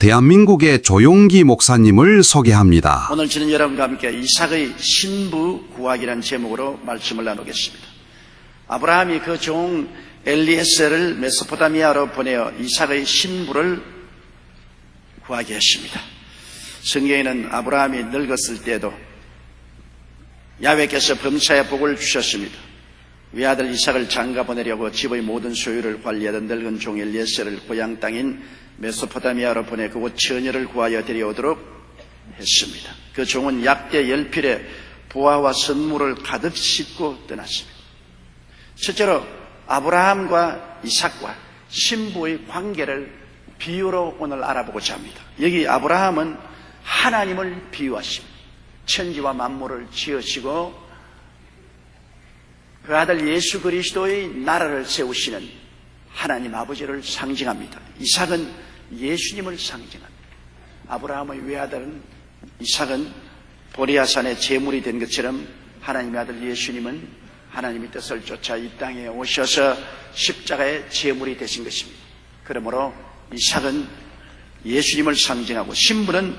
대한민국의 조용기 목사님을 소개합니다. 오늘 저는 여러분과 함께 이삭의 신부 구하기라는 제목으로 말씀을 나누겠습니다. 아브라함이 그 종 엘리에셀을 메소포타미아로 보내어 이삭의 신부를 구하게 했습니다. 성경에는 아브라함이 늙었을 때에도 야훼께서 범사에 복을 주셨습니다. 외아들 이삭을 장가 보내려고 집의 모든 소유를 관리하던 늙은 종 엘리에셀을 고향 땅인 메소포타미아로 보내 그곳 처녀를 구하여 데려오도록 했습니다. 그 종은 약대 10필에 보화와 선물을 가득 싣고 떠났습니다. 첫째로 아브라함과 이삭과 신부의 관계를 비유로 오늘 알아보고자 합니다. 여기 아브라함은 하나님을 비유하십니다. 천지와 만물을 지으시고 그 아들 예수 그리스도의 나라를 세우시는 하나님 아버지를 상징합니다. 이삭은 예수님을 상징합니다. 아브라함의 외아들은 이삭은 보리아산의 제물이 된 것처럼 하나님의 아들 예수님은 하나님의 뜻을 쫓아 이 땅에 오셔서 십자가의 제물이 되신 것입니다. 그러므로 이삭은 예수님을 상징하고 신부는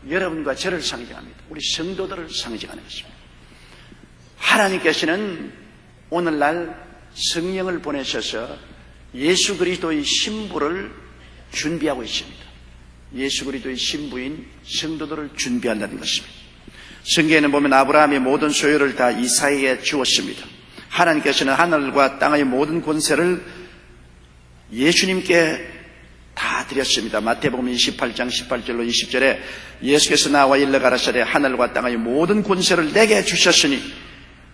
여러분과 저를 상징합니다. 우리 성도들을 상징하는 것입니다. 하나님께서는 오늘날 성령을 보내셔서 예수 그리스도의 신부를 준비하고 있습니다. 예수 그리스도의 신부인 성도들을 준비한다는 것입니다. 성경에는 보면 아브라함이 모든 소유를 다 이삭에게 주었습니다. 하나님께서는 하늘과 땅의 모든 권세를 예수님께 다 드렸습니다. 마태복음 28장 18절로 20절에 예수께서 나와 일러 가라사대 하늘과 땅의 모든 권세를 내게 주셨으니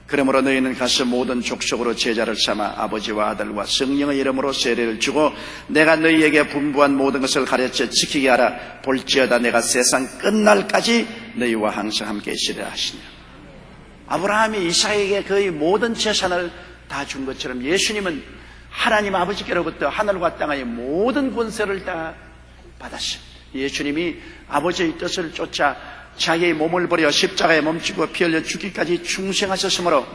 그러므로 너희는 가서 모든 족속으로 제자를 삼아 아버지와 아들과 성령의 이름으로 세례를 주고 내가 너희에게 분부한 모든 것을 가르쳐 지키게 하라. 볼지어다 내가 세상 끝날까지 너희와 항상 함께 있으리라 하시니라. 아브라함이 이삭에게 그의 모든 재산을 다 준 것처럼 예수님은 하나님 아버지께로부터 하늘과 땅의 모든 권세를 다 받았습니다. 예수님이 아버지의 뜻을 쫓아 자기의 몸을 버려 십자가에 멈추고 피 흘려 죽기까지 충성하셨으므로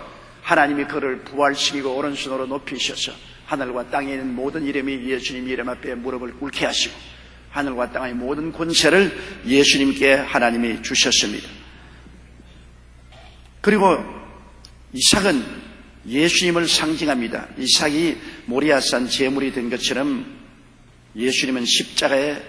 하나님이 그를 부활시키고 오른손으로 높이셔서 하늘과 땅에 있는 모든 이름이 예수님 이름 앞에 무릎을 꿇게 하시고 하늘과 땅의 모든 권세를 예수님께 하나님이 주셨습니다. 그리고 이삭은 예수님을 상징합니다. 이삭이 모리아산 제물이 된 것처럼 예수님은 십자가의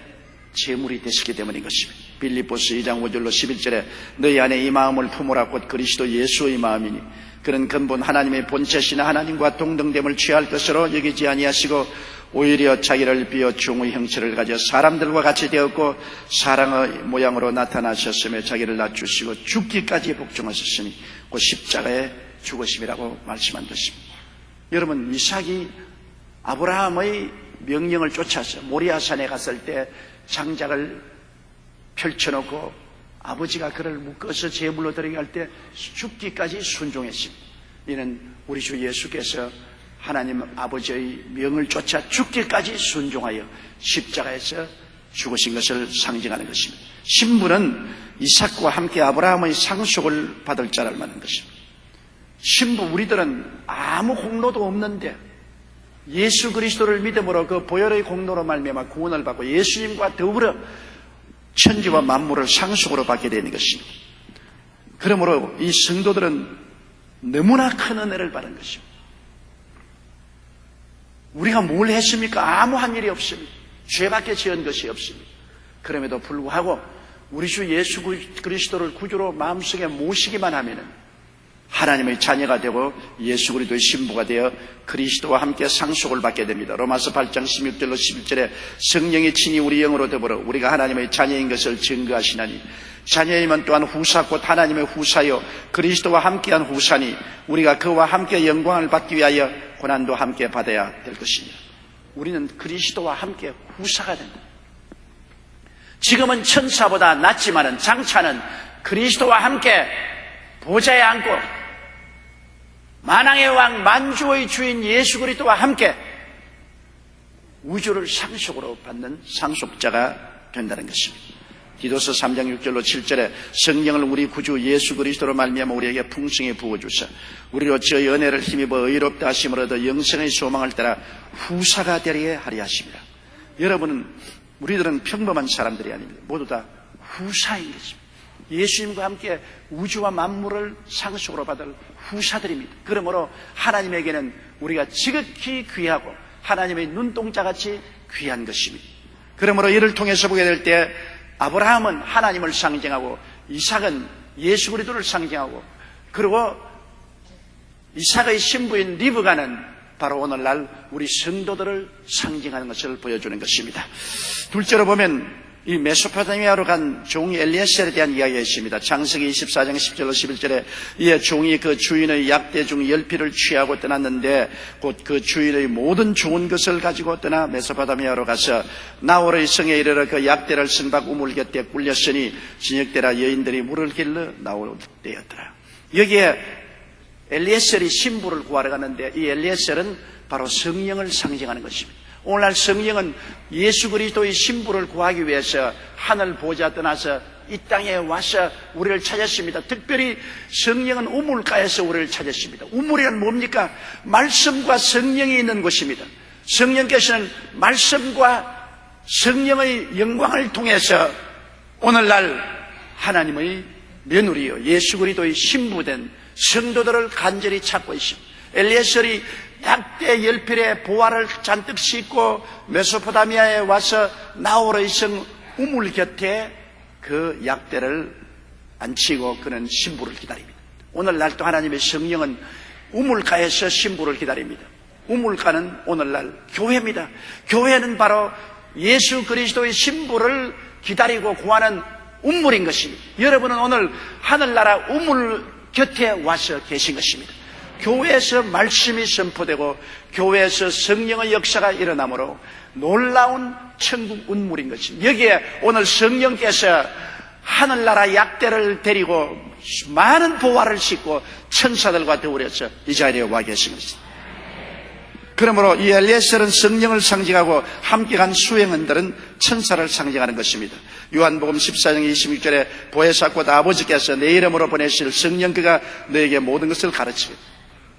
제물이 되시기 때문인 것입니다. 빌립보서 2장 5절로 11절에 너희 안에 이 마음을 품으라 곧 그리스도 예수의 마음이니 그는 근본 하나님의 본체신 하나님과 동등됨을 취할 것으로 여기지 아니하시고 오히려 자기를 비어 종의 형체를 가져 사람들과 같이 되었고 사랑의 모양으로 나타나셨으며 자기를 낮추시고 죽기까지 복종하셨으니 곧 십자가에 죽으심이라고 말씀한 것입니다. 여러분, 이삭이 아브라함의 명령을 쫓아서 모리아산에 갔을 때 장작을 펼쳐놓고 아버지가 그를 묶어서 제물로 드리게 할 때 죽기까지 순종했습니다. 이는 우리 주 예수께서 하나님 아버지의 명을 쫓아 죽기까지 순종하여 십자가에서 죽으신 것을 상징하는 것입니다. 신부는 이삭과 함께 아브라함의 상속을 받을 자를 말하는 것입니다. 신부, 우리들은 아무 공로도 없는데 예수 그리스도를 믿음으로 그 보혈의 공로로 말미암아 구원을 받고 예수님과 더불어 천지와 만물을 상속으로 받게 되는 것입니다. 그러므로 이 성도들은 너무나 큰 은혜를 받은 것입니다. 우리가 뭘 했습니까? 아무한 일이 없습니다. 죄밖에 지은 것이 없습니다. 그럼에도 불구하고 우리 주 예수 그리스도를 구주로 마음속에 모시기만 하면은 하나님의 자녀가 되고 예수 그리스도의 신부가 되어 그리스도와 함께 상속을 받게 됩니다. 로마서 8장 16절로 11절에 성령이 친히 우리 영으로 더불어 우리가 하나님의 자녀인 것을 증거하시나니 자녀이면 또한 후사 곧 하나님의 후사요 그리스도와 함께한 후사니 우리가 그와 함께 영광을 받기 위하여 고난도 함께 받아야 될 것이니라. 우리는 그리스도와 함께 후사가 된다. 지금은 천사보다 낫지만은 장차는 그리스도와 함께 보좌에 앉고 만왕의 왕 만주의 주인 예수 그리스도와 함께 우주를 상속으로 받는 상속자가 된다는 것입니다. 디도서 3장 6절로 7절에 성령을 우리 구주 예수 그리스도로 말미암아 우리에게 풍성히 부어주사 우리로 저의 은혜를 힘입어 의롭다 하심을 얻어 영생의 소망을 따라 후사가 되리에 하리 하심이라. 여러분은 우리들은 평범한 사람들이 아닙니다. 모두 다 후사인 것입니다. 예수님과 함께 우주와 만물을 상속으로 받을 후사들입니다. 그러므로 하나님에게는 우리가 지극히 귀하고 하나님의 눈동자같이 귀한 것입니다. 그러므로 이를 통해서 보게 될 때 아브라함은 하나님을 상징하고 이삭은 예수 그리스도를 상징하고 그리고 이삭의 신부인 리브가는 바로 오늘날 우리 성도들을 상징하는 것을 보여주는 것입니다. 둘째로 보면 이 메소포타미아로 간 종이 엘리에셀에 대한 이야기가 있습니다. 창세기 24장 10절로 11절에 이에 종이 그 주인의 약대 중 10피를 취하고 떠났는데 곧 그 주인의 모든 좋은 것을 가지고 떠나 메소포타미아로 가서 나홀의 성에 이르러 그 약대를 성박 우물 곁에 굴렸으니 저녁때라 여인들이 물을 길러 나올 때였더라. 여기에 엘리에셀이 신부를 구하러 가는데 이 엘리에셀은 바로 성령을 상징하는 것입니다. 오늘날 성령은 예수 그리스도의 신부를 구하기 위해서 하늘 보좌 떠나서 이 땅에 와서 우리를 찾았습니다. 특별히 성령은 우물가에서 우리를 찾았습니다. 우물이란 뭡니까? 말씀과 성령이 있는 곳입니다. 성령께서는 말씀과 성령의 영광을 통해서 오늘날 하나님의 며느리요 예수 그리스도의 신부된 성도들을 간절히 찾고 있습니다. 엘리에셀이 약대 10필의 보화를 잔뜩 싣고 메소포타미아에 와서 나홀의 성 우물 곁에 그 약대를 앉히고 그는 신부를 기다립니다. 오늘날도 하나님의 성령은 우물가에서 신부를 기다립니다. 우물가는 오늘날 교회입니다. 교회는 바로 예수 그리스도의 신부를 기다리고 구하는 우물인 것입니다. 여러분은 오늘 하늘나라 우물 곁에 와서 계신 것입니다. 교회에서 말씀이 선포되고 교회에서 성령의 역사가 일어나므로 놀라운 천국 운물인 것입니다. 여기에 오늘 성령께서 하늘나라 약대를 데리고 많은 보화를 싣고 천사들과 더불어서 이 자리에 와 계신 것입니다. 그러므로 이 엘리에셀은 성령을 상징하고 함께 간 수행원들은 천사를 상징하는 것입니다. 요한복음 14장 26절에 보혜사 곧 아버지께서 내 이름으로 보내실 성령 그가 너에게 모든 것을 가르치겠다.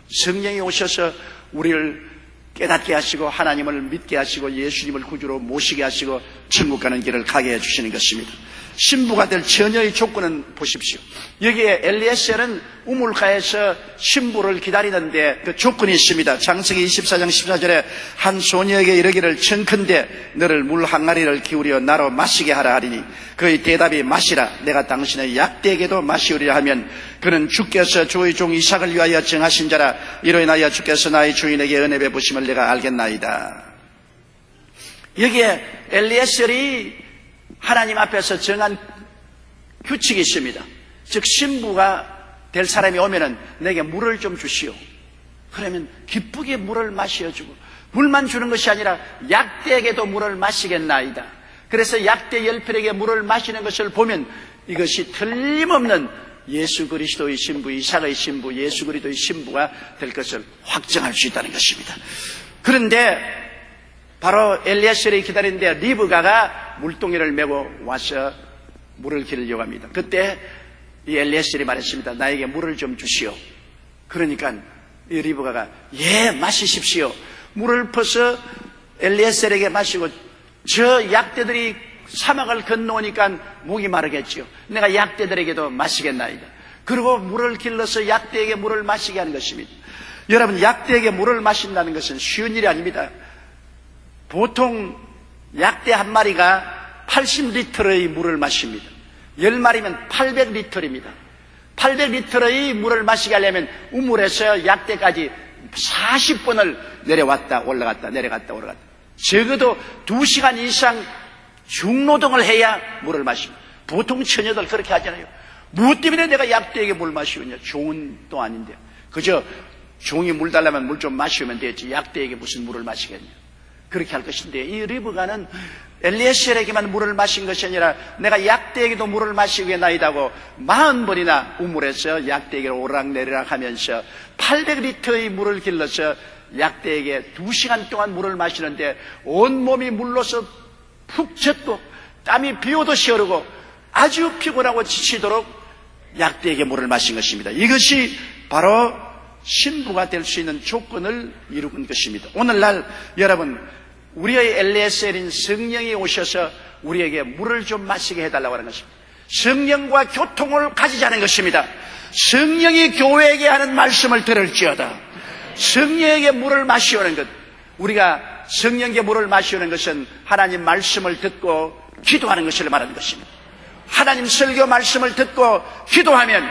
성령이 오셔서 우리를 깨닫게 하시고 하나님을 믿게 하시고 예수님을 구주로 모시게 하시고 천국 가는 길을 가게 해주시는 것입니다. 신부가 될 처녀의 조건은 보십시오. 여기에 엘리에셀은 우물가에서 신부를 기다리는데 그 조건이 있습니다. 창세기 24장 14절에 한 소녀에게 이르기를 청컨대 너를 물 항아리를 기울여 나로 마시게 하라 하리니 그의 대답이 마시라 내가 당신의 약대에게도 마시우리라 하면 그는 주께서 주의 종 이삭을 위하여 정하신 자라 이로 인하여 주께서 나의 주인에게 은혜 베푸심을 내가 알겠나이다. 여기에 엘리에셀이 하나님 앞에서 정한 규칙이 있습니다. 즉 신부가 될 사람이 오면은 내게 물을 좀 주시오. 그러면 기쁘게 물을 마셔주고 물만 주는 것이 아니라 약대에게도 물을 마시겠나이다. 그래서 약대 10필에게 물을 마시는 것을 보면 이것이 틀림없는 예수 그리스도의 신부, 이삭의 신부, 예수 그리스도의 신부가 될 것을 확정할 수 있다는 것입니다. 그런데 바로 엘리에셀이 기다리는데 리브가가 물동이를 메고 와서 물을 기르려고 합니다. 그때 이 엘리에셀이 말했습니다. 나에게 물을 좀 주시오. 그러니까 이 리브가가 예 마시십시오. 물을 퍼서 엘리에셀에게 마시고 저 약대들이 사막을 건너오니까 목이 마르겠지요. 내가 약대들에게도 마시겠나이다. 그리고 물을 길러서 약대에게 물을 마시게 하는 것입니다. 여러분 약대에게 물을 마신다는 것은 쉬운 일이 아닙니다. 보통 약대 한 마리가 80리터의 물을 마십니다. 10마리면 800리터입니다. 800리터의 물을 마시게 하려면 우물에서 약대까지 40번을 내려왔다 올라갔다 내려갔다 올라갔다 적어도 2시간 이상 중노동을 해야 물을 마십니다. 보통 처녀들 그렇게 하잖아요. 무엇 때문에 내가 약대에게 물 마시느냐. 종은 또 아닌데 그저 종이 물 달라면 물 좀 마시면 되지 약대에게 무슨 물을 마시겠냐. 그렇게 할 것인데 이 리브가는 엘리에셀에게만 물을 마신 것이 아니라 내가 약대에게도 물을 마시겠나이다고 40번이나 우물에서 약대에게로 오락내리락 하면서 800리터의 물을 길러서 약대에게 2시간 동안 물을 마시는데 온몸이 물로서 푹 젖고 땀이 비 오듯이 흐르고 아주 피곤하고 지치도록 약대에게 물을 마신 것입니다. 이것이 바로 신부가 될 수 있는 조건을 이룬 것입니다. 오늘날 여러분 우리의 엘리에셀인 성령이 오셔서 우리에게 물을 좀 마시게 해달라고 하는 것입니다. 성령과 교통을 가지자는 것입니다. 성령이 교회에게 하는 말씀을 들을지어다. 성령에게 물을 마시오는 것, 우리가 성령에게 물을 마시오는 것은 하나님 말씀을 듣고 기도하는 것을 말하는 것입니다. 하나님 설교 말씀을 듣고 기도하면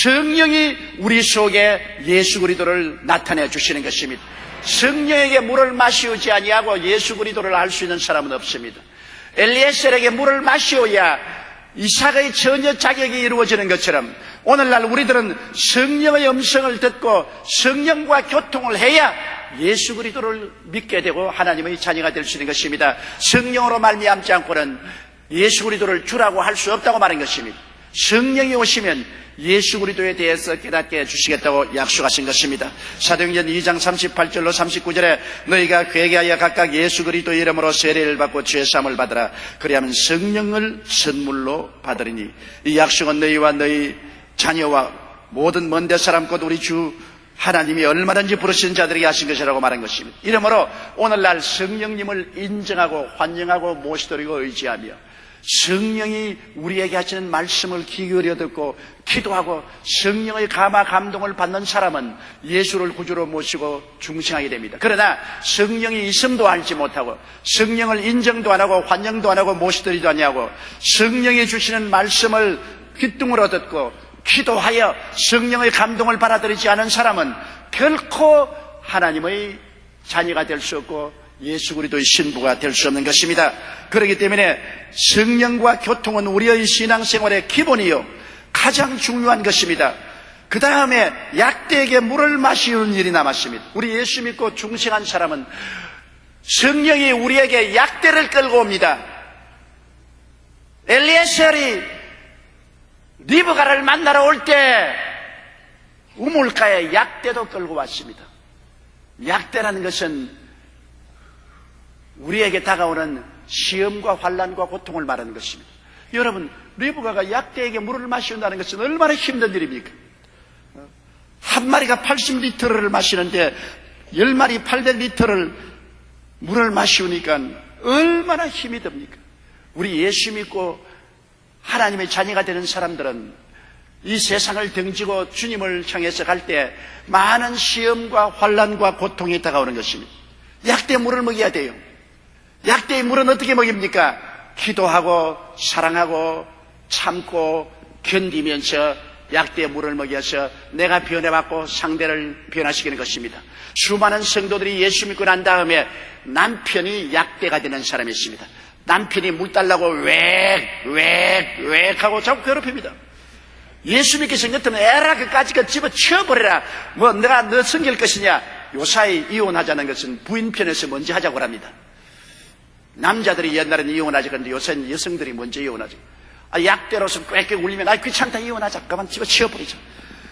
성령이 우리 속에 예수 그리스도를 나타내 주시는 것입니다. 성령에게 물을 마시오지 아니하고 예수 그리스도를 알 수 있는 사람은 없습니다. 엘리에셀에게 물을 마시오야 이삭의 처녀 자격이 이루어지는 것처럼 오늘날 우리들은 성령의 음성을 듣고 성령과 교통을 해야 예수 그리스도를 믿게 되고 하나님의 자녀가 될 수 있는 것입니다. 성령으로 말미암지 않고는 예수 그리스도를 주라고 할 수 없다고 말한 것입니다. 성령이 오시면 예수 그리스도에 대해서 깨닫게 해주시겠다고 약속하신 것입니다. 사도행전 2장 38절로 39절에 너희가 회개하여 각각 예수 그리스도의 이름으로 세례를 받고 죄사함을 받으라. 그리하면 성령을 선물로 받으리니 이 약속은 너희와 너희 자녀와 모든 먼 데 사람 곧 우리 주 하나님이 얼마든지 부르신 자들에게 하신 것이라고 말한 것입니다. 이러므로 오늘날 성령님을 인정하고 환영하고 모시도록 의지하며 성령이 우리에게 하시는 말씀을 귀 기울여 듣고 기도하고 성령의 감화 감동을 받는 사람은 예수를 구주로 모시고 중생하게 됩니다. 그러나 성령이 있음도 알지 못하고 성령을 인정도 안 하고 환영도 안 하고 모시도리도 아니하고 성령이 주시는 말씀을 귀뚱으로 듣고 기도하여 성령의 감동을 받아들이지 않은 사람은 결코 하나님의 자녀가 될 수 없고 예수 그리스도의 신부가 될 수 없는 것입니다. 그렇기 때문에 성령과 교통은 우리의 신앙생활의 기본이요 가장 중요한 것입니다. 그 다음에 약대에게 물을 마시는 일이 남았습니다. 우리 예수 믿고 중생한 사람은 성령이 우리에게 약대를 끌고 옵니다. 엘리에셀이 리브가를 만나러 올 때 우물가에 약대도 끌고 왔습니다. 약대라는 것은 우리에게 다가오는 시험과 환난과 고통을 말하는 것입니다. 여러분, 리브가가 약대에게 물을 마신다는 것은 얼마나 힘든 일입니까? 한 마리가 80리터를 마시는데 10마리 800리터를 물을 마시우니까 얼마나 힘이 듭니까? 우리 예수 믿고 하나님의 자녀가 되는 사람들은 이 세상을 등지고 주님을 향해서 갈 때 많은 시험과 환난과 고통이 다가오는 것입니다. 약대 물을 먹여야 돼요. 약대의 물은 어떻게 먹입니까? 기도하고 사랑하고 참고 견디면서 약대의 물을 먹여서 내가 변해받고 상대를 변화시키는 것입니다. 수많은 성도들이 예수 믿고 난 다음에 남편이 약대가 되는 사람이 있습니다. 남편이 물 달라고 웩 하고 자꾸 괴롭힙니다. 예수 믿기 생겼으면 에라 그까지 집어치워버려라. 뭐 내가 너 섬길 것이냐. 요사이 이혼하자는 것은 부인 편에서 먼저 하자고 합니다. 남자들이 옛날에는 이혼하지 그런데 요새는 여성들이 먼저 이혼하죠. 약대로서 꽥꽥 울리면 귀찮다 이혼하자. 그만 집어치워버리자.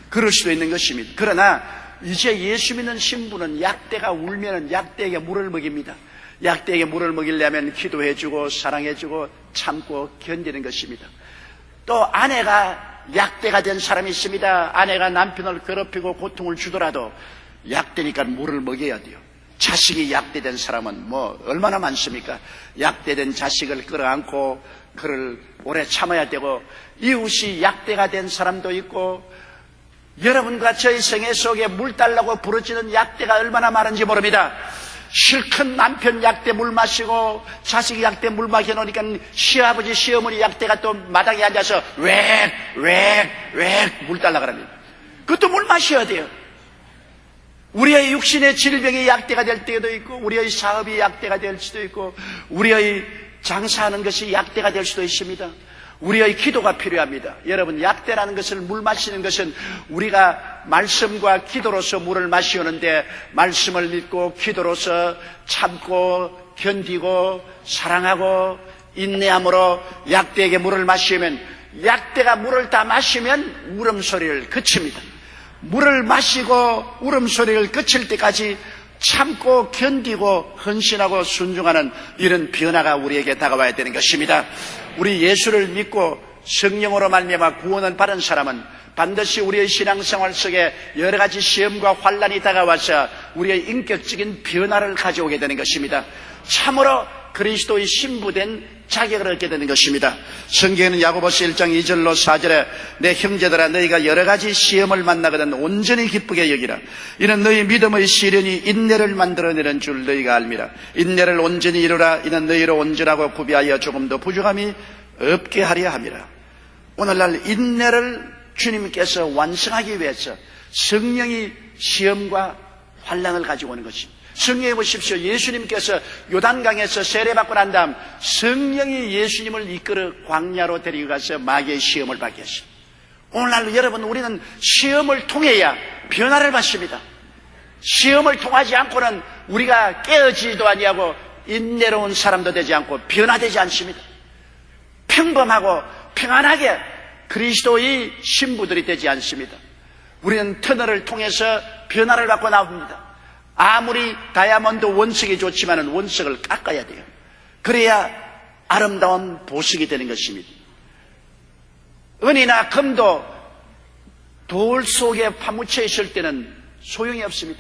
그럴 수도 있는 것입니다. 그러나 이제 예수 믿는 신부는 약대가 울면은 약대에게 물을 먹입니다. 약대에게 물을 먹이려면 기도해주고 사랑해주고 참고 견디는 것입니다. 또 아내가 약대가 된 사람이 있습니다. 아내가 남편을 괴롭히고 고통을 주더라도 약대니까 물을 먹여야 돼요. 자식이 약대된 사람은 뭐 얼마나 많습니까? 약대된 자식을 끌어안고 그를 오래 참아야 되고, 이웃이 약대가 된 사람도 있고, 여러분과 저희 생애 속에 물 달라고 부르짖는 약대가 얼마나 많은지 모릅니다. 실컷 남편 약대 물 마시고 자식이 약대 물 마셔놓으니까 시아버지 시어머니 약대가 또 마당에 앉아서 물 달라 그럽니다. 그것도 물 마셔야 돼요. 우리의 육신의 질병이 약대가 될 때도 있고, 우리의 사업이 약대가 될 수도 있고, 우리의 장사하는 것이 약대가 될 수도 있습니다. 우리의 기도가 필요합니다. 여러분, 약대라는 것을 물 마시는 것은 우리가 말씀과 기도로서 물을 마시오는데, 말씀을 믿고 기도로서 참고 견디고 사랑하고 인내함으로 약대에게 물을 마시면, 약대가 물을 다 마시면 울음소리를 그칩니다. 물을 마시고 울음소리를 그칠 때까지 참고 견디고 헌신하고 순종하는 이런 변화가 우리에게 다가와야 되는 것입니다. 우리 예수를 믿고 성령으로 말미암아 구원을 받은 사람은 반드시 우리의 신앙생활 속에 여러 가지 시험과 환란이 다가와서 우리의 인격적인 변화를 가져오게 되는 것입니다. 참으로 그리스도의 신부된 자격을 얻게 되는 것입니다. 성경에는 야고보서 1장 2절로 4절에 내 형제들아 너희가 여러 가지 시험을 만나거든 온전히 기쁘게 여기라. 이는 너희 믿음의 시련이 인내를 만들어내는 줄 너희가 알미라. 인내를 온전히 이루라. 이는 너희로 온전하고 구비하여 조금도 부족함이 없게 하려 함이라. 오늘날 인내를 주님께서 완성하기 위해서 성령이 시험과 환난을 가지고 오는 것입니다. 성령해 보십시오. 예수님께서 요단강에서 세례받고 난 다음 성령이 예수님을 이끌어 광야로 데리고 가서 마귀의 시험을 받게 했습니다. 오늘날 여러분 우리는 시험을 통해야 변화를 받습니다. 시험을 통하지 않고는 우리가 깨어지지도 아니하고 인내로운 사람도 되지 않고 변화되지 않습니다. 평범하고 평안하게 그리스도의 신부들이 되지 않습니다. 우리는 터널을 통해서 변화를 받고 나옵니다. 아무리 다이아몬드 원석이 좋지만 원석을 깎아야 돼요. 그래야 아름다운 보석이 되는 것입니다. 은이나 금도 돌 속에 파묻혀 있을 때는 소용이 없습니다.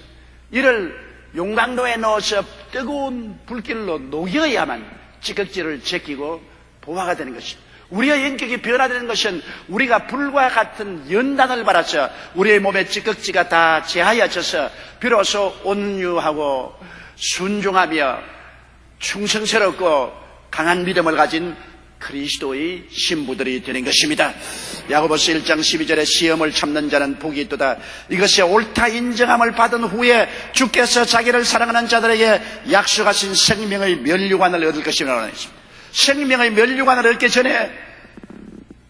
이를 용광로에 넣어서 뜨거운 불길로 녹여야만 찌꺼기를 제끼고 보화가 되는 것입니다. 우리의 인격이 변화되는 것은 우리가 불과 같은 연단을 받아서 우리의 몸의 찌꺼기가 다 제하여져서 비로소 온유하고 순종하며 충성스럽고 강한 믿음을 가진 그리스도의 신부들이 되는 것입니다. 야고보서 1장 12절에 시험을 참는 자는 복이 있도다. 이것이 옳다 인정함을 받은 후에 주께서 자기를 사랑하는 자들에게 약속하신 생명의 면류관을 얻을 것이라고 했습니다. 생명의 면류관을 얻기 전에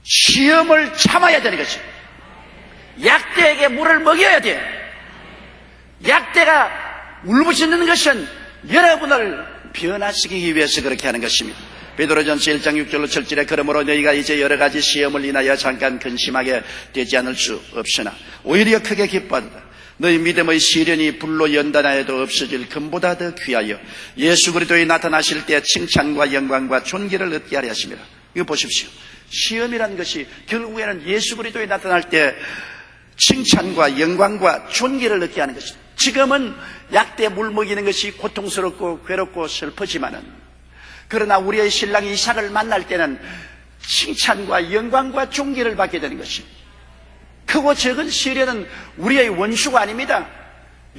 시험을 참아야 되는 것입니다. 약대에게 물을 먹여야 돼요. 약대가 울부짖는 것은 여러분을 변화시키기 위해서 그렇게 하는 것입니다. 베드로전서 1장 6절로 7절에 그러므로 너희가 이제 여러 가지 시험을 인하여 잠깐 근심하게 되지 않을 수 없으나 오히려 크게 기뻐한다. 너희 믿음의 시련이 불로 연단하여도 없어질 금보다 더 귀하여 예수 그리스도에 나타나실 때 칭찬과 영광과 존귀를 얻게 하려 하심이라. 이거 보십시오. 시험이라는 것이 결국에는 예수 그리스도에 나타날 때 칭찬과 영광과 존귀를 얻게 하는 것입니다. 지금은 약대 물 먹이는 것이 고통스럽고 괴롭고 슬프지만은 그러나 우리의 신랑 이삭을 만날 때는 칭찬과 영광과 존귀를 받게 되는 것입니다. 크고 적은 시련은 우리의 원수가 아닙니다.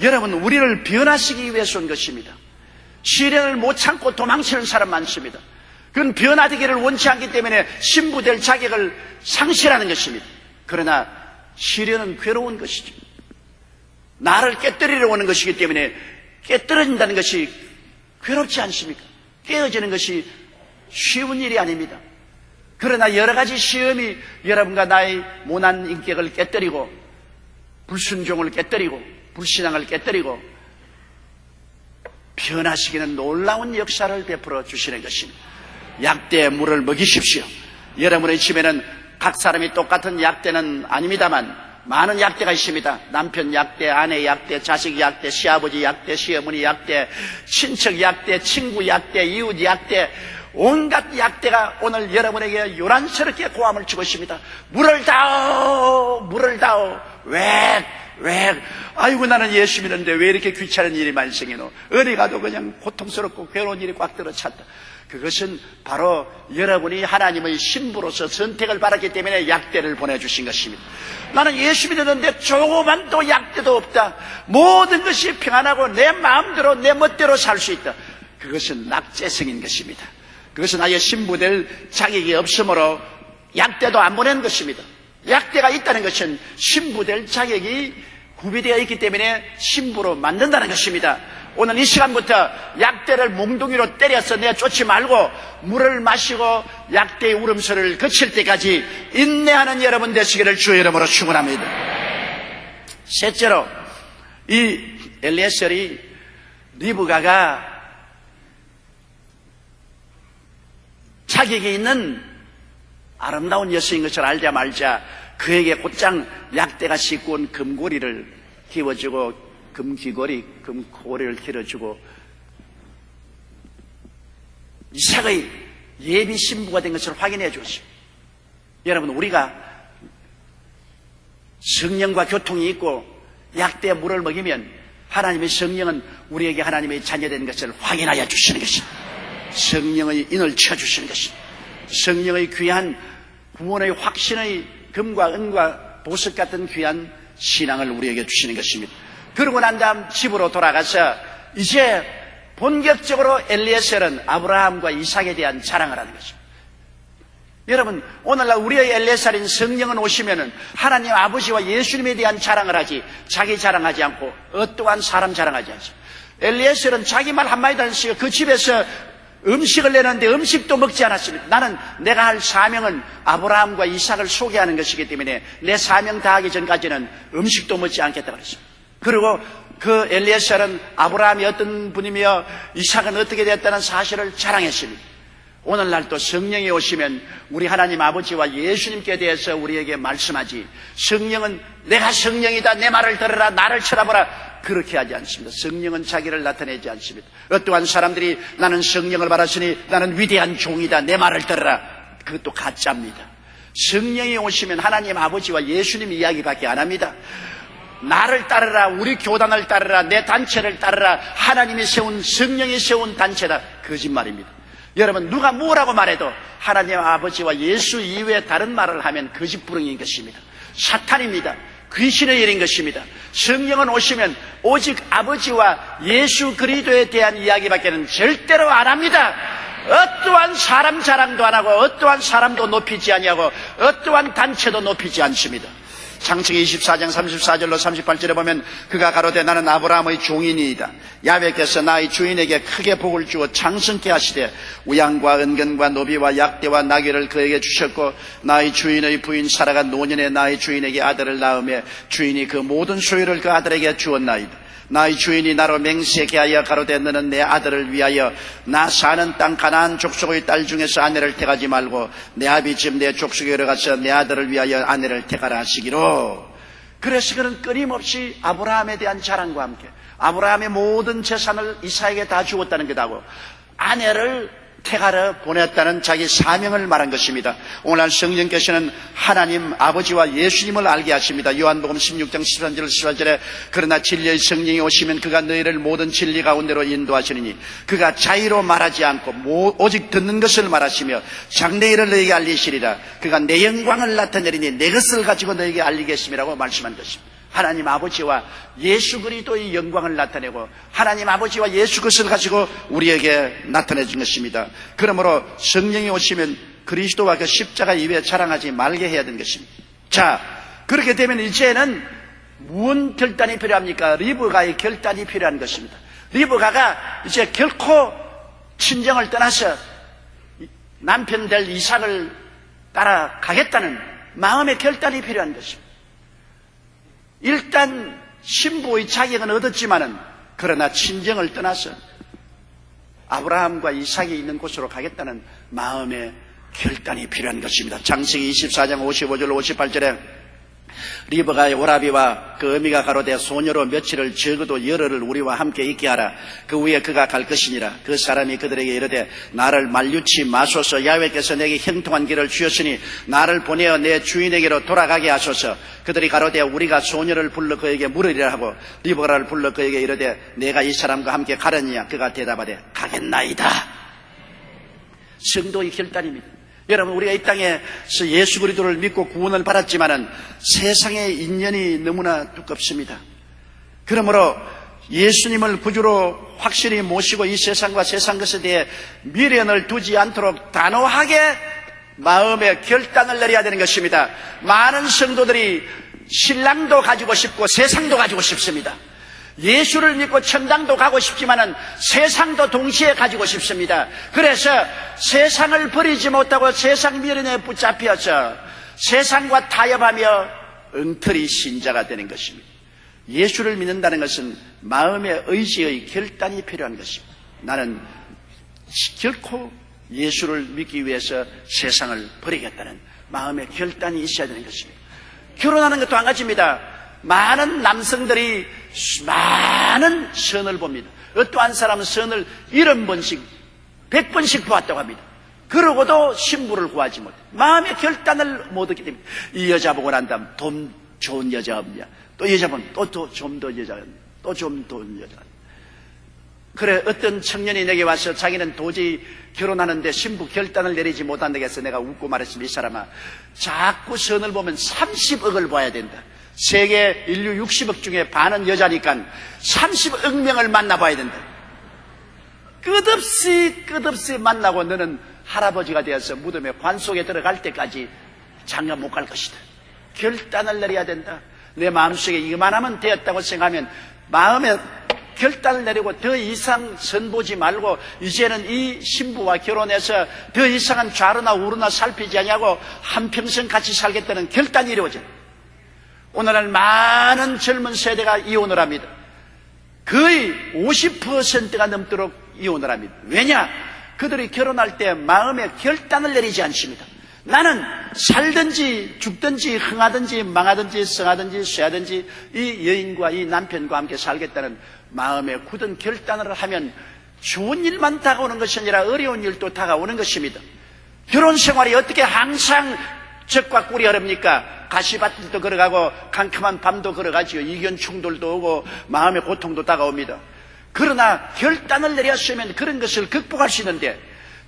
여러분, 우리를 변화시키기 위해서 온 것입니다. 시련을 못 참고 도망치는 사람 많습니다. 그건 변화되기를 원치 않기 때문에 신부될 자격을 상실하는 것입니다. 그러나 시련은 괴로운 것이죠. 나를 깨뜨리려 오는 것이기 때문에 깨뜨려진다는 것이 괴롭지 않습니까? 깨어지는 것이 쉬운 일이 아닙니다. 그러나 여러 가지 시험이 여러분과 나의 모난 인격을 깨뜨리고 불순종을 깨뜨리고 불신앙을 깨뜨리고 변화시키는 놀라운 역사를 베풀어 주시는 것입니다. 약대에 물을 먹이십시오. 여러분의 집에는 각 사람이 똑같은 약대는 아닙니다만 많은 약대가 있습니다. 남편 약대, 아내 약대, 자식 약대, 시아버지 약대, 시어머니 약대, 친척 약대, 친구 약대, 이웃 약대, 온갖 약대가 오늘 여러분에게 요란스럽게 고함을 치고 있습니다. 물을 다오, 물을 다오. 왜? 아이고 나는 예수 믿는데 왜 이렇게 귀찮은 일이 많이 생기노? 어디 가도 그냥 고통스럽고 괴로운 일이 꽉 들어찼다. 그것은 바로 여러분이 하나님의 신부로서 선택을 받았기 때문에 약대를 보내주신 것입니다. 나는 예수 믿었는데 조그만도 약대도 없다. 모든 것이 평안하고 내 마음대로 내 멋대로 살 수 있다. 그것은 낙제성인 것입니다. 그것은 아예 신부될 자격이 없으므로 약대도 안 보낸 것입니다. 약대가 있다는 것은 신부될 자격이 구비되어 있기 때문에 신부로 만든다는 것입니다. 오늘 이 시간부터 약대를 몽둥이로 때려서 내쫓지 말고 물을 마시고 약대의 울음소리를 그칠 때까지 인내하는 여러분 되시기를 주의 이름으로 축원합니다. 셋째로 이 엘리에셀이 리브가가 자격이 있는 아름다운 여성인 것을 알자 말자 그에게 곧장 약대가 싣고 온 금고리를 키워주고 금귀걸이, 금고리를 길어주고 이삭의 예비 신부가 된 것을 확인해 주십시오. 여러분, 우리가 성령과 교통이 있고 약대 물을 먹이면 하나님의 성령은 우리에게 하나님의 자녀된 것을 확인하여 주시는 것입니다. 성령의 인을 쳐주시는 것입니다. 성령의 귀한 구원의 확신의 금과 은과 보석 같은 귀한 신앙을 우리에게 주시는 것입니다. 그러고 난 다음 집으로 돌아가서 이제 본격적으로 엘리에셀은 아브라함과 이삭에 대한 자랑을 하는 것입니다. 여러분, 오늘날 우리의 엘리에셀인 성령은 오시면은 하나님 아버지와 예수님에 대한 자랑을 하지, 자기 자랑하지 않고 어떠한 사람 자랑하지 않습니다. 엘리에셀은 자기 말 한마디도 안 쓰고 그 집에서 음식을 내는데 음식도 먹지 않았습니다. 나는 내가 할 사명은 아브라함과 이삭을 소개하는 것이기 때문에 내 사명 다하기 전까지는 음식도 먹지 않겠다고 그랬습니다. 그리고 그 엘리에셀은 아브라함이 어떤 분이며 이삭은 어떻게 됐다는 사실을 자랑했습니다. 오늘날 또 성령이 오시면 우리 하나님 아버지와 예수님께 대해서 우리에게 말씀하지, 성령은 내가 성령이다, 내 말을 들으라, 나를 쳐다보라, 그렇게 하지 않습니다. 성령은 자기를 나타내지 않습니다. 어떠한 사람들이 나는 성령을 받았으니 나는 위대한 종이다, 내 말을 들으라, 그것도 가짜입니다. 성령이 오시면 하나님 아버지와 예수님 이야기밖에 안 합니다. 나를 따르라, 우리 교단을 따르라, 내 단체를 따르라, 하나님이 세운, 성령이 세운 단체다, 거짓말입니다. 여러분, 누가 뭐라고 말해도 하나님 아버지와 예수 이외에 다른 말을 하면 거짓부렁인 것입니다. 사탄입니다. 귀신의 일인 것입니다. 성령은 오시면 오직 아버지와 예수 그리스도에 대한 이야기밖에는 절대로 안 합니다. 어떠한 사람 자랑도 안 하고 어떠한 사람도 높이지 아니하고 어떠한 단체도 높이지 않습니다. 창세기 24장 34절로 38절에 보면 그가 가로되 나는 아브라함의 종이니이다. 야훼께서 나의 주인에게 크게 복을 주어 장성케 하시되 우양과 은근과 노비와 약대와 나귀를 그에게 주셨고 나의 주인의 부인 사라가 노년에 나의 주인에게 아들을 낳으며 주인이 그 모든 소유를 그 아들에게 주었나이다. 나의 주인이 나로 맹세케 하여 가로되 너는 내 아들을 위하여 나 사는 땅 가나안 족속의 딸 중에서 아내를 택하지 말고 내 아비집 내 족속에 가서 내 아들을 위하여 아내를 택하라 하시기로. 그래서 그는 끊임없이 아브라함에 대한 자랑과 함께 아브라함의 모든 재산을 이삭에게 다 주었다는 것하고 아내를 택하러 보냈다는 자기 사명을 말한 것입니다. 오늘 성령께서는 하나님 아버지와 예수님을 알게 하십니다. 요한복음 16장 13절 18절에 그러나 진리의 성령이 오시면 그가 너희를 모든 진리 가운데로 인도하시느니 그가 자의로 말하지 않고 오직 듣는 것을 말하시며 장래일을 너희에게 알리시리라. 그가 내 영광을 나타내리니 내 것을 가지고 너희에게 알리겠음이라고 말씀한 것입니다. 하나님 아버지와 예수 그리스도의 영광을 나타내고 하나님 아버지와 예수 것을 가지고 우리에게 나타내 준 것입니다. 그러므로 성령이 오시면 그리스도와 그 십자가 이외에 자랑하지 말게 해야 되는 것입니다. 자, 그렇게 되면 이제는 무슨 결단이 필요합니까? 리브가의 결단이 필요한 것입니다. 리브가가 이제 결코 친정을 떠나서 남편 될 이삭을 따라가겠다는 마음의 결단이 필요한 것입니다. 일단 신부의 자격은 얻었지만은 그러나 친정을 떠나서 아브라함과 이삭이 있는 곳으로 가겠다는 마음의 결단이 필요한 것입니다. 창세기 24장 55절 58절에 리브가의 오라비와 그 어미가 가로되 소녀로 며칠을 적어도 열흘을 우리와 함께 있게 하라. 그 후에 그가 갈 것이니라. 그 사람이 그들에게 이르되 나를 만류치 마소서. 야훼께서 내게 형통한 길을 주셨으니 나를 보내어 내 주인에게로 돌아가게 하소서. 그들이 가로되 우리가 소녀를 불러 그에게 물으리라 하고 리브가를 불러 그에게 이르되 내가 이 사람과 함께 가려니냐. 그가 대답하되 가겠나이다. 성도의 결단입니다. 여러분, 우리가 이 땅에서 예수 그리스도를 믿고 구원을 받았지만은 세상의 인연이 너무나 두껍습니다. 그러므로 예수님을 구주로 확실히 모시고 이 세상과 세상 것에 대해 미련을 두지 않도록 단호하게 마음의 결단을 내려야 되는 것입니다. 많은 성도들이 신랑도 가지고 싶고 세상도 가지고 싶습니다. 예수를 믿고 천당도 가고 싶지만은 세상도 동시에 가지고 싶습니다. 그래서 세상을 버리지 못하고 세상 미련에 붙잡혀서 세상과 타협하며 엉터리 신자가 되는 것입니다. 예수를 믿는다는 것은 마음의 의지의 결단이 필요한 것입니다. 나는 결코 예수를 믿기 위해서 세상을 버리겠다는 마음의 결단이 있어야 되는 것입니다. 결혼하는 것도 한 가지입니다. 많은 남성들이 많은 선을 봅니다. 어떠한 사람은 선을 70번씩 100번씩 보았다고 합니다. 그러고도 신부를 구하지 못해. 마음의 결단을 못 얻기 때문에 이 여자 보고 난 다음 돈 좋은 여자 없냐? 또 여자분 또 좀 더 여자, 또 좀 더 여자. 그래, 어떤 청년이 내게 와서 자기는 도저히 결혼하는데 신부 결단을 내리지 못한다고 해서 내가 웃고 말했습니다. 이 사람아, 자꾸 선을 보면 30억을 봐야 된다. 세계 인류 60억 중에 반은 여자니까 30억 명을 만나봐야 된다. 끝없이 만나고 너는 할아버지가 되어서 무덤에 관 속에 들어갈 때까지 장가 못 갈 것이다. 결단을 내려야 된다. 내 마음속에 이만하면 되었다고 생각하면 마음에 결단을 내리고 더 이상 선보지 말고 이제는 이 신부와 결혼해서 더 이상은 좌로나 우로나 살피지 않냐고 한평생 같이 살겠다는 결단이 이루어져. 오늘날 많은 젊은 세대가 이혼을 합니다. 거의 50%가 넘도록 이혼을 합니다. 왜냐? 그들이 결혼할 때 마음에 결단을 내리지 않습니다. 나는 살든지 죽든지 흥하든지 망하든지 성하든지 쇠하든지 이 여인과 이 남편과 함께 살겠다는 마음에 굳은 결단을 하면 좋은 일만 다가오는 것이 아니라 어려운 일도 다가오는 것입니다. 결혼 생활이 어떻게 항상 적과 꿀이 흐릅니까? 가시밭도 걸어가고 캄캄한 밤도 걸어가지요. 이견 충돌도 오고 마음의 고통도 다가옵니다. 그러나 결단을 내렸으면 그런 것을 극복할 수 있는데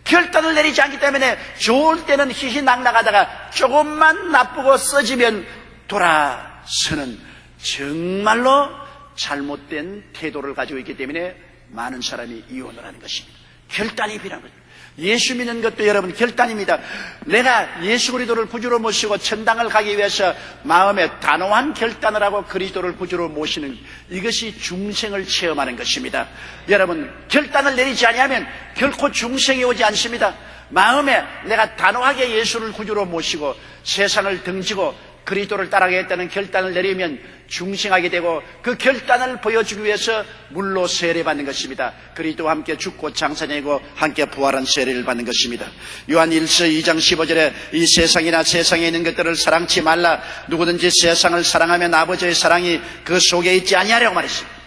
결단을 내리지 않기 때문에 좋을 때는 희희낙낙하다가 조금만 나쁘고 써지면 돌아서는 정말로 잘못된 태도를 가지고 있기 때문에 많은 사람이 이혼을 하는 것입니다. 결단이 필요한 거죠. 예수 믿는 것도 여러분 결단입니다. 내가 예수 그리스도를 구주로 모시고 천당을 가기 위해서 마음에 단호한 결단을 하고 그리스도를 구주로 모시는 이것이 중생을 체험하는 것입니다. 여러분 결단을 내리지 아니하면 결코 중생이 오지 않습니다. 마음에 내가 단호하게 예수를 구주로 모시고 세상을 등지고 그리스도를 따라가겠다는 결단을 내리면 중생하게 되고 그 결단을 보여주기 위해서 물로 세례받는 것입니다. 그리스도와 함께 죽고 장사되고 함께 부활한 세례를 받는 것입니다. 요한 1서 2장 15절에 이 세상이나 세상에 있는 것들을 사랑치 말라. 누구든지 세상을 사랑하면 아버지의 사랑이 그 속에 있지 아니하려고 말했습니다.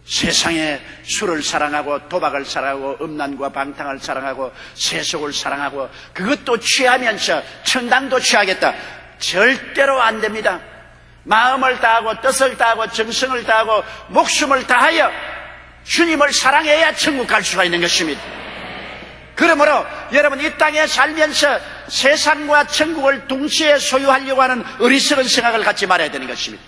세상에 술을 사랑하고 도박을 사랑하고 음란과 방탕을 사랑하고 세속을 사랑하고 그것도 취하면서 천당도 취하겠다. 절대로 안 됩니다. 마음을 다하고 뜻을 다하고 정성을 다하고 목숨을 다하여 주님을 사랑해야 천국 갈 수가 있는 것입니다. 그러므로 여러분 이 땅에 살면서 세상과 천국을 동시에 소유하려고 하는 어리석은 생각을 갖지 말아야 되는 것입니다.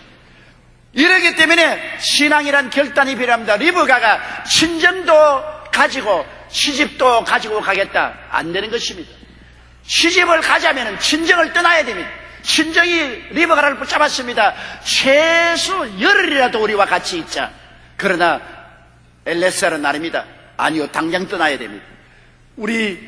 이러기 때문에 신앙이란 결단이 필요합니다. 리브가가 친정도 가지고 시집도 가지고 가겠다. 안 되는 것입니다. 시집을 가자면 친정을 떠나야 됩니다. 친정이 리브가를 붙잡았습니다. 최소 열흘이라도 우리와 같이 있자. 그러나 엘레셀은 아닙니다. 아니요, 당장 떠나야 됩니다. 우리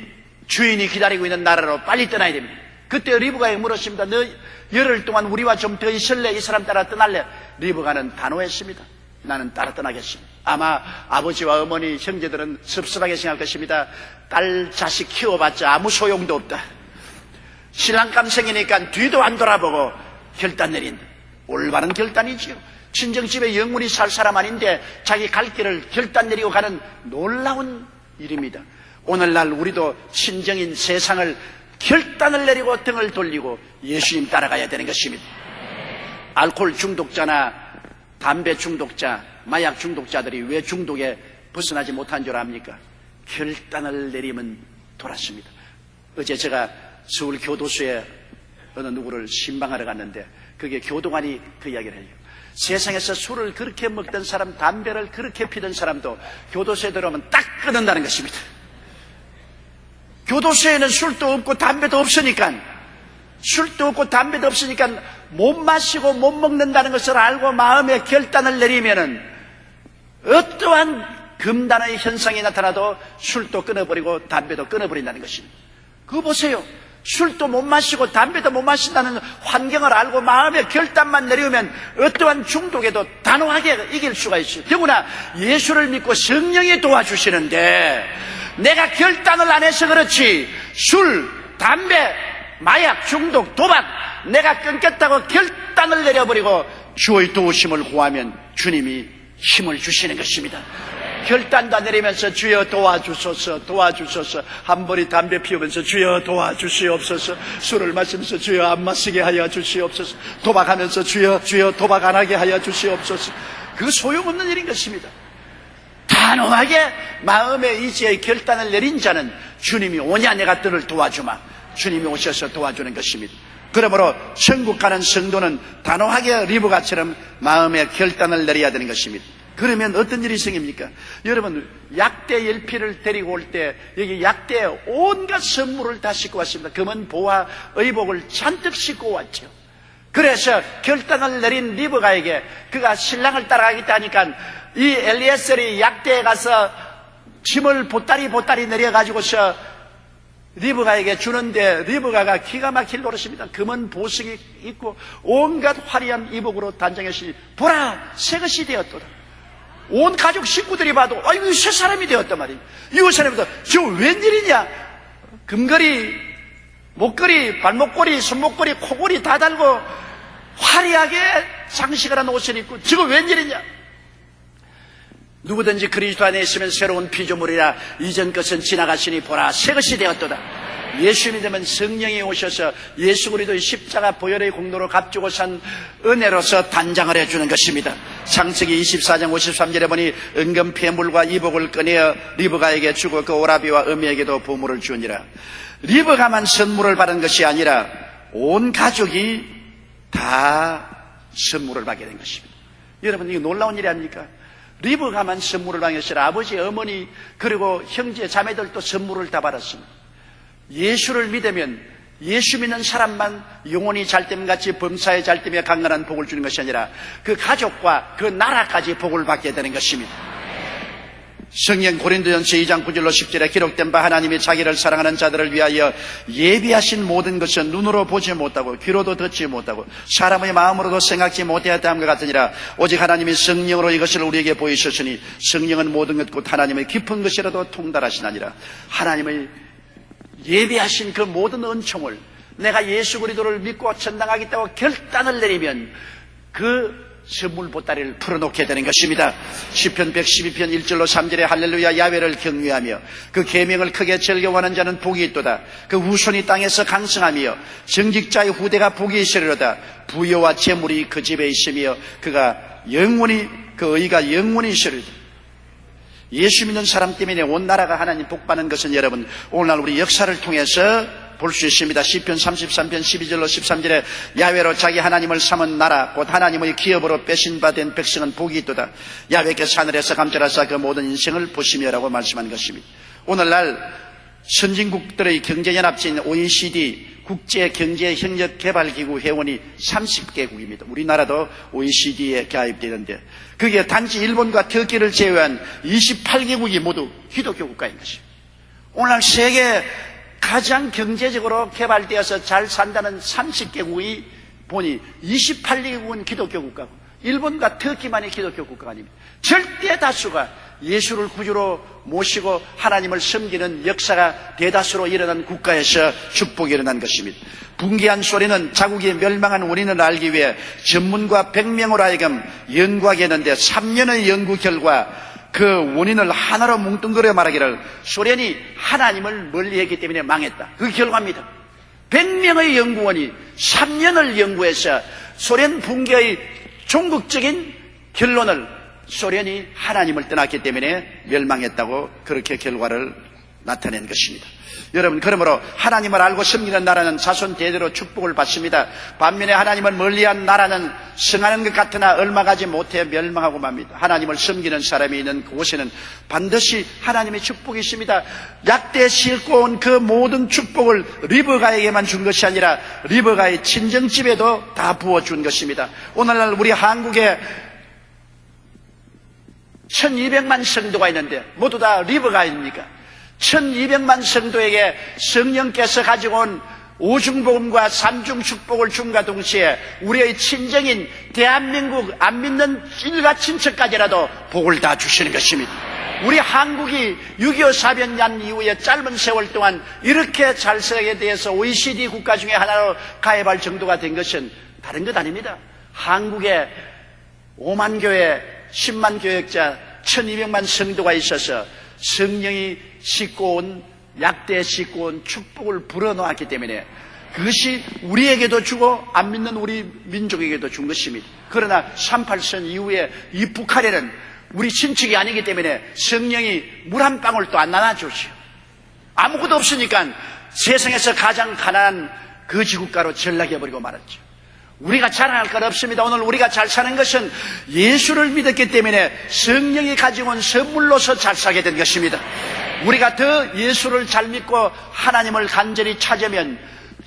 주인이 기다리고 있는 나라로 빨리 떠나야 됩니다. 그때 리브가에게 물었습니다. 너 열흘 동안 우리와 좀 더 있을래? 이 사람 따라 떠날래? 리브가는 단호했습니다. 나는 따라 떠나겠습니다. 아마 아버지와 어머니, 형제들은 섭섭하게 생각할 것입니다. 딸 자식 키워봤자 아무 소용도 없다. 신랑 감생이니까 뒤도 안 돌아보고 결단 내린다. 올바른 결단이지요. 친정집에 영문이 살 사람 아닌데 자기 갈 길을 결단 내리고 가는 놀라운 일입니다. 오늘날 우리도 친정인 세상을 결단을 내리고 등을 돌리고 예수님 따라가야 되는 것입니다. 알코올 중독자나 담배 중독자, 마약 중독자들이 왜 중독에 벗어나지 못한 줄 압니까? 결단을 내리면 돌았습니다. 어제 제가 서울 교도소에 어느 누구를 신방하러 갔는데 그게 교도관이 그 이야기를 해요. 세상에서 술을 그렇게 먹던 사람, 담배를 그렇게 피던 사람도 교도소에 들어오면 딱 끊는다는 것입니다. 교도소에는 술도 없고 담배도 없으니까 못 마시고 못 먹는다는 것을 알고 마음에 결단을 내리면은 어떠한 금단의 현상이 나타나도 술도 끊어버리고 담배도 끊어버린다는 것입니다. 그거 보세요. 술도 못 마시고 담배도 못 마신다는 환경을 알고 마음의 결단만 내리우면 어떠한 중독에도 단호하게 이길 수가 있어요. 더구나 예수를 믿고 성령이 도와주시는데 내가 결단을 안 해서 그렇지 술, 담배, 마약, 중독, 도박 내가 끊겠다고 결단을 내려버리고 주의 도우심을 구하면 주님이 힘을 주시는 것입니다. 결단도 내리면서 주여 도와주소서, 도와주소서. 한 번이 담배 피우면서 주여 도와주시옵소서. 술을 마시면서 주여 안 마시게 하여 주시옵소서. 도박하면서 주여 도박 안 하게 하여 주시옵소서. 그 소용없는 일인 것입니다. 단호하게 마음의 의지의 결단을 내린 자는 주님이 오냐 내가 너를 도와주마. 주님이 오셔서 도와주는 것입니다. 그러므로 천국 가는 성도는 단호하게 리브가처럼 마음의 결단을 내려야 되는 것입니다. 그러면 어떤 일이 생깁니까? 여러분, 약대 10피를 데리고 올 때 여기 약대에 온갖 선물을 다 싣고 왔습니다. 금은 보화 의복을 잔뜩 싣고 왔죠. 그래서 결단을 내린 리브가에게 그가 신랑을 따라가겠다 하니까 이 엘리에셀이 약대에 가서 짐을 보따리 내려가지고서 리브가에게 주는데 리브가가 기가 막힐 노릇입니다. 금은 보석이 있고 온갖 화려한 이복으로 단장했으니 보라 새것이 되었도다. 온 가족 식구들이 봐도 아이고 새 사람이 되었단 말이에요. 이 사람이다. 저 웬일이냐? 금걸이, 목걸이, 발목걸이, 손목걸이, 코걸이 다 달고 화려하게 장식을 한 옷을 입고 저거 웬일이냐? 누구든지 그리스도 안에 있으면 새로운 피조물이라 이전 것은 지나갔으니 보라 새 것이 되었도다. 예수 믿으면 성령이 오셔서 예수 그리스도의 십자가 보혈의 공로로 값주고 산 은혜로서 단장을 해주는 것입니다. 창세기 24장 53절에 보니 은금 폐물과 이복을 꺼내어 리브가에게 주고 그 오라비와 어미에게도 보물을 주니라. 리브가만 선물을 받은 것이 아니라 온 가족이 다 선물을 받게 된 것입니다. 여러분 이거 놀라운 일이 아닙니까? 리브가만 선물을 받은 것이 아니라 아버지, 어머니 그리고 형제, 자매들도 선물을 다 받았습니다. 예수를 믿으면 예수 믿는 사람만 영혼이 잘됨 같이 범사에 잘됨에 강건한 복을 주는 것이 아니라 그 가족과 그 나라까지 복을 받게 되는 것입니다. 성경 고린도전서 2장 9절로 10절에 기록된 바 하나님이 자기를 사랑하는 자들을 위하여 예비하신 모든 것은 눈으로 보지 못하고 귀로도 듣지 못하고 사람의 마음으로도 생각지 못하였다 함과 같으니라. 오직 하나님이 성령으로 이것을 우리에게 보이셨으니 성령은 모든 것 곧 하나님의 깊은 것이라도 통달하시나니라. 하나님의 예비하신 그 모든 은총을 내가 예수 그리스도를 믿고 전당하겠다고 결단을 내리면 그 선물 보따리를 풀어놓게 되는 것입니다. 시편 112편 1절로 3절에 할렐루야 야훼를 경외하며 그 계명을 크게 즐겨하는 자는 복이 있도다. 그 후손이 땅에서 강성하며 정직자의 후대가 복이 있으리로다. 부여와 재물이 그 집에 있으며 그가 영원히 그 의가 영원히 있으리로다. 예수 믿는 사람 때문에 온 나라가 하나님 복받는 것은 여러분 오늘날 우리 역사를 통해서 볼 수 있습니다. 시편 33편 12절로 13절에 야훼로 자기 하나님을 삼은 나라 곧 하나님의 기업으로 배신받은 백성은 복이 있도다. 야훼께서 하늘에서 감찰하사 그 모든 인생을 보시며라고 말씀한 것입니다. 오늘날 선진국들의 경제연합체인 OECD 국제경제협력개발기구 회원이 30개국입니다. 우리나라도 OECD에 가입되는데 그게 단지 일본과 터키를 제외한 28개국이 모두 기독교 국가인 것입니다. 오늘날 세계 가장 경제적으로 개발되어서 잘 산다는 30개국이 보니 28개국은 기독교 국가고 일본과 터키만이 기독교 국가가 아닙니다. 절대 다수가 예수를 구주로 모시고 하나님을 섬기는 역사가 대다수로 일어난 국가에서 축복이 일어난 것입니다. 붕괴한 소리는 자국이 멸망한 원인을 알기 위해 전문가 100명으로 하여금 연구하겠는데 3년의 연구 결과 그 원인을 하나로 뭉뚱그려 말하기를 소련이 하나님을 멀리했기 때문에 망했다. 그 결과입니다. 100명의 연구원이 3년을 연구해서 소련 붕괴의 종극적인 결론을 소련이 하나님을 떠났기 때문에 멸망했다고 그렇게 결과를 나타낸 것입니다. 여러분 그러므로 하나님을 알고 섬기는 나라는 자손 대대로 축복을 받습니다. 반면에 하나님을 멀리한 나라는 성하는 것 같으나 얼마 가지 못해 멸망하고 맙니다. 하나님을 섬기는 사람이 있는 그곳에는 반드시 하나님의 축복이 있습니다. 약대에 싣고 온 그 모든 축복을 리브가에게만 준 것이 아니라 리브가의 친정집에도 다 부어준 것입니다. 오늘날 우리 한국에 1200만 성도가 있는데 모두 다 리브가입니까? 1200만 성도에게 성령께서 가지고 온 오중복음과 삼중 축복을 줌과 동시에 우리의 친정인 대한민국 안 믿는 일가 친척까지라도 복을 다 주시는 것입니다. 우리 한국이 6.25 사변난 이후에 짧은 세월 동안 이렇게 잘 살게 돼서 OECD 국가 중에 하나로 가입할 정도가 된 것은 다른 것 아닙니다. 한국에 5만 교회, 10만 교역자, 1200만 성도가 있어서 성령이 싣고 온, 약대에 싣고 온 축복을 불어넣었기 때문에 그것이 우리에게도 주고 안 믿는 우리 민족에게도 준 것입니다. 그러나 38선 이후에 이 북한에는 우리 친척이 아니기 때문에 성령이 물 한 방울도 안 나눠주시오. 아무것도 없으니까 세상에서 가장 가난한 거지국가로 전락해버리고 말았죠. 우리가 자랑할 건 없습니다. 오늘 우리가 잘 사는 것은 예수를 믿었기 때문에 성령이 가지고 온 선물로서 잘 살게 된 것입니다. 우리가 더 예수를 잘 믿고 하나님을 간절히 찾으면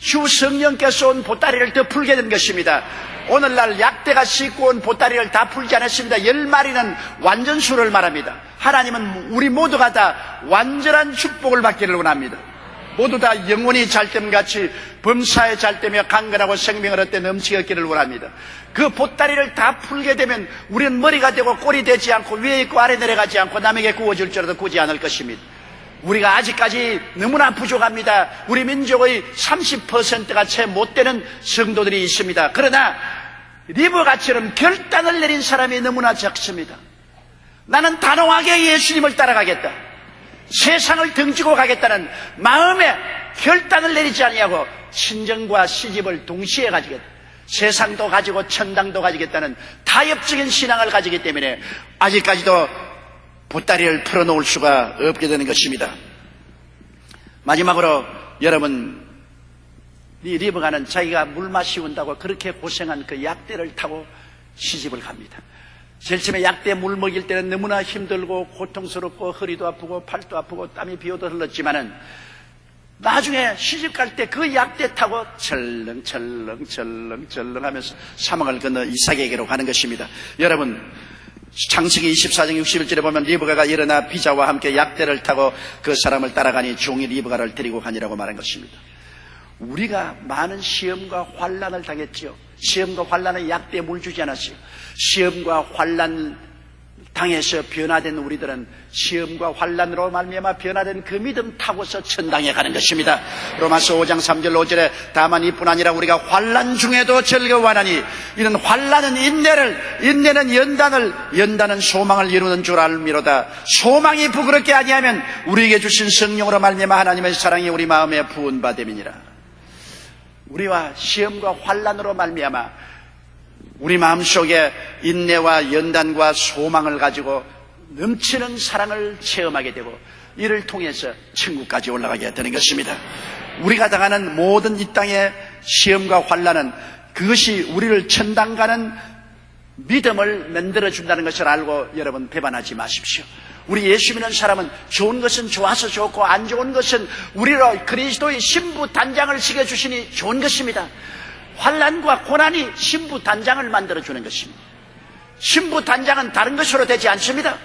주 성령께서 온 보따리를 더 풀게 된 것입니다. 오늘날 약대가 싣고 온 보따리를 다 풀지 않았습니다. 10마리는 완전수를 말합니다. 하나님은 우리 모두가 다 완전한 축복을 받기를 원합니다. 모두 다 영혼이 잘됨같이 범사에 잘되며 강건하고 생명을 얻되 넘치게 얻기를 원합니다. 그 보따리를 다 풀게 되면 우리는 머리가 되고 꼴이 되지 않고 위에 있고 아래 내려가지 않고 남에게 구워줄 줄도 구지 않을 것입니다. 우리가 아직까지 너무나 부족합니다. 우리 민족의 30%가 채 못 되는 성도들이 있습니다. 그러나 리버가처럼 결단을 내린 사람이 너무나 적습니다. 나는 단호하게 예수님을 따라가겠다, 세상을 등지고 가겠다는 마음에 결단을 내리지 아니하고 친정과 시집을 동시에 가지겠다, 세상도 가지고 천당도 가지겠다는 타협적인 신앙을 가지기 때문에 아직까지도 보따리를 풀어놓을 수가 없게 되는 것입니다. 마지막으로 여러분, 이 리버가는 자기가 물 마시운다고 그렇게 고생한 그 약대를 타고 시집을 갑니다. 제일 처음에 약대 물 먹일 때는 너무나 힘들고 고통스럽고 허리도 아프고 팔도 아프고 땀이 비오도 흘렀지만은 나중에 시집 갈 때 그 약대 타고 철렁철렁 하면서 사막을 건너 이삭에게로 가는 것입니다. 여러분, 창세기 24장 61절에 보면 리브가가 일어나 비자와 함께 약대를 타고 그 사람을 따라가니 종이 리브가를 데리고 가니라고 말한 것입니다. 우리가 많은 시험과 환난을 당했지요. 시험과 환난은 약대에 물 주지 않았어요. 시험과 환난 당해서 변화된 우리들은 시험과 환난으로 말미암아 변화된 그 믿음 타고서 천당에 가는 것입니다. 로마서 5장 3절 5절에 다만 이뿐 아니라 우리가 환난 중에도 즐거워하나니 이는 환난은 인내는 연단은 소망을 이루는 줄 알미로다. 소망이 부끄럽게 아니하면 우리에게 주신 성령으로 말미암아 하나님의 사랑이 우리 마음에 부은바됨이니라. 우리와 시험과 환난으로 말미암아 우리 마음속에 인내와 연단과 소망을 가지고 넘치는 사랑을 체험하게 되고 이를 통해서 천국까지 올라가게 되는 것입니다. 우리가 당하는 모든 이 땅의 시험과 환난은 그것이 우리를 천당 가는 믿음을 만들어준다는 것을 알고 여러분 배반하지 마십시오. 우리 예수 믿는 사람은 좋은 것은 좋아서 좋고 안 좋은 것은 우리로 그리스도의 신부 단장을 시켜주시니 좋은 것입니다. 환난과 고난이 신부 단장을 만들어주는 것입니다. 신부 단장은 다른 것으로 되지 않습니다.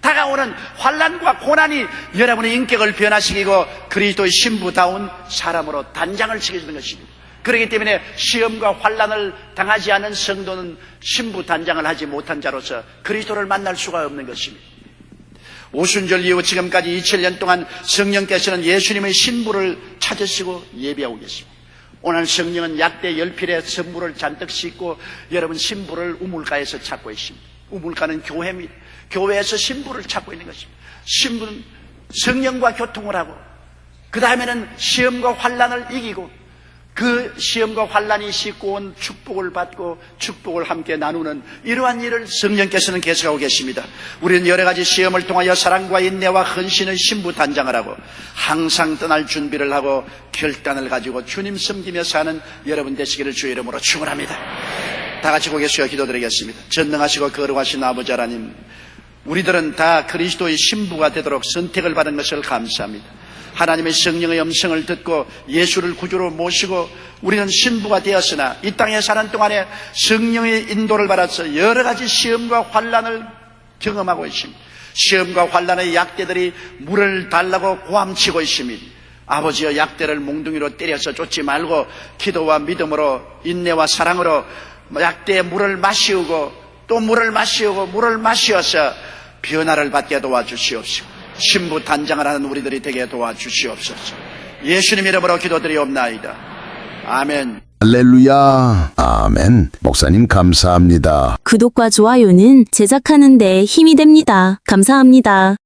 다가오는 환난과 고난이 여러분의 인격을 변화시키고 그리스도의 신부다운 사람으로 단장을 시켜주는 것입니다. 그렇기 때문에 시험과 환난을 당하지 않은 성도는 신부 단장을 하지 못한 자로서 그리스도를 만날 수가 없는 것입니다. 오순절 이후 지금까지 2000년 동안 성령께서는 예수님의 신부를 찾으시고 예배하고 계십니다. 오늘 성령은 약대 10필에 선물을 잔뜩 싣고 여러분 신부를 우물가에서 찾고 있습니다. 우물가는 교회입니다. 교회에서 신부를 찾고 있는 것입니다. 신부는 성령과 교통을 하고 그 다음에는 시험과 환난을 이기고 그 시험과 환난이 싣고 온 축복을 받고 축복을 함께 나누는 이러한 일을 성령께서는 계속하고 계십니다. 우리는 여러 가지 시험을 통하여 사랑과 인내와 헌신의 신부 단장을 하고 항상 떠날 준비를 하고 결단을 가지고 주님 섬기며 사는 여러분 되시기를 주의 이름으로 축원합니다. 다 같이 고개 숙여 기도드리겠습니다. 전능하시고 거룩하신 아버지 하나님, 우리들은 다 그리스도의 신부가 되도록 선택을 받은 것을 감사합니다. 하나님의 성령의 음성을 듣고 예수를 구주로 모시고 우리는 신부가 되었으나 이 땅에 사는 동안에 성령의 인도를 받아서 여러 가지 시험과 환난을 경험하고 있습니다. 시험과 환난의 약대들이 물을 달라고 고함치고 있습니다. 아버지여, 약대를 몽둥이로 때려서 쫓지 말고 기도와 믿음으로 인내와 사랑으로 약대의 물을 마시우고 또 물을 마시어서 변화를 받게 도와주시옵시고 신부 단장을 하는 우리들이 되게 도와주시옵소서. 예수님 이름으로 기도드리옵나이다. 아멘. 할렐루야. 아멘. 목사님 감사합니다. 구독과 좋아요는 제작하는 데 힘이 됩니다. 감사합니다.